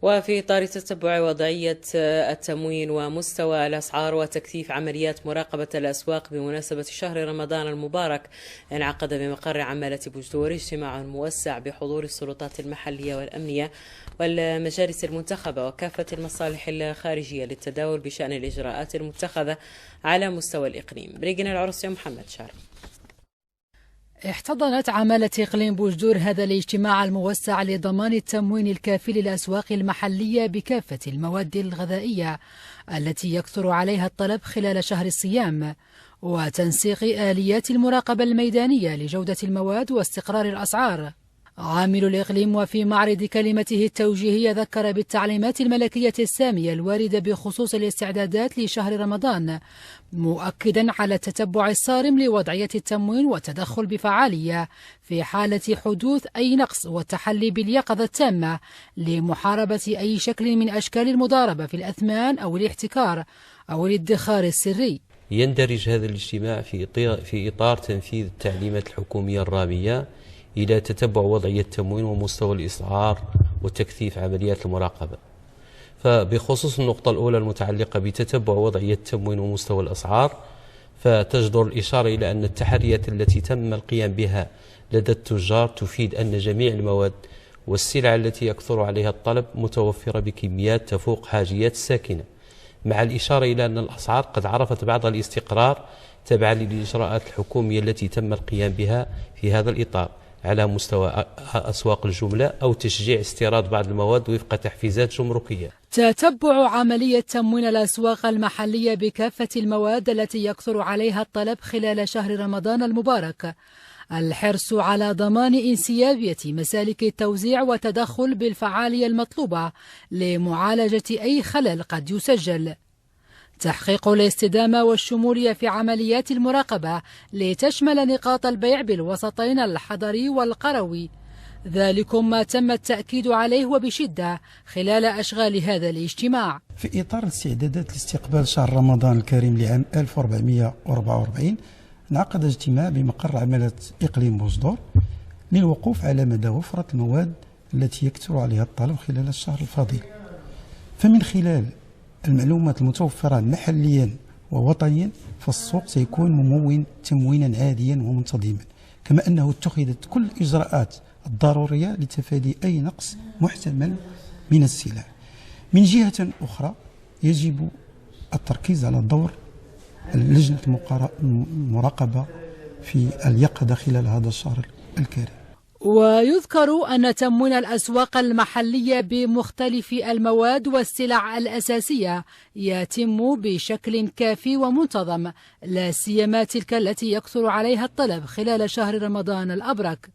وفي إطار تتبع وضعية التموين ومستوى الأسعار وتكثيف عمليات مراقبة الأسواق بمناسبة شهر رمضان المبارك، انعقد بمقر عمالة بوجدور اجتماع موسع بحضور السلطات المحلية والأمنية والمجالس المنتخبة وكافة المصالح الخارجية للتداول بشأن الإجراءات المتخذة على مستوى الإقليم. بريجن العرسي محمد شارع. احتضنت عمالة إقليم بوجدور هذا الاجتماع الموسع لضمان التموين الكافي للأسواق المحلية بكافة المواد الغذائية التي يكثر عليها الطلب خلال شهر الصيام، وتنسيق آليات المراقبة الميدانية لجودة المواد واستقرار الأسعار. عامل الإقليم وفي معرض كلمته التوجيهية ذكر بالتعليمات الملكية السامية الواردة بخصوص الاستعدادات لشهر رمضان، مؤكدا على التتبع الصارم لوضعية التموين والتدخل بفعالية في حالة حدوث أي نقص والتحلي باليقظة التامة لمحاربة أي شكل من أشكال المضاربة في الأثمان أو الاحتكار أو الادخار السري. يندرج هذا الاجتماع في إطار تنفيذ التعليمات الحكومية الرامية إلى تتبع وضعية التموين ومستوى الإسعار وتكثيف عمليات المراقبة. فبخصوص النقطة الأولى المتعلقة بتتبع وضعية التموين ومستوى الأسعار، فتجدر الإشارة إلى أن التحريات التي تم القيام بها لدى التجار تفيد أن جميع المواد والسلع التي يكثر عليها الطلب متوفرة بكميات تفوق حاجيات الساكنة، مع الإشارة إلى أن الأسعار قد عرفت بعض الاستقرار تبعا للإجراءات الحكومية التي تم القيام بها في هذا الإطار على مستوى أسواق الجملة أو تشجيع استيراد بعض المواد وفق تحفيزات جمركية. تتبع عملية تموين الأسواق المحلية بكافة المواد التي يكثر عليها الطلب خلال شهر رمضان المبارك، الحرص على ضمان انسيابية مسالك التوزيع والتدخل بالفعالية المطلوبة لمعالجة أي خلل قد يسجل، تحقيق الاستدامة والشمولية في عمليات المراقبة لتشمل نقاط البيع بالوسطين الحضري والقروي، ذلكم ما تم التأكيد عليه وبشدة خلال أشغال هذا الاجتماع. في إطار الاستعدادات لاستقبال شهر رمضان الكريم لعام 1444 انعقد اجتماع بمقر عمالة إقليم بوجدور للوقوف على مدى وفرة المواد التي يكثر عليها الطلب خلال الشهر الفضيل. فمن خلال المعلومات المتوفرة محليا ووطنيا فالسوق سيكون ممون تموينا عاديا ومنتظما، كما أنه اتخذت كل الإجراءات الضرورية لتفادي أي نقص محتمل من السلع. من جهة أخرى يجب التركيز على دور لجنة المراقبة في اليقظة خلال هذا الشهر الكريم. ويذكر أن تموين الأسواق المحلية بمختلف المواد والسلع الأساسية يتم بشكل كافي ومنتظم، لا سيما تلك التي يكثر عليها الطلب خلال شهر رمضان الأبرك.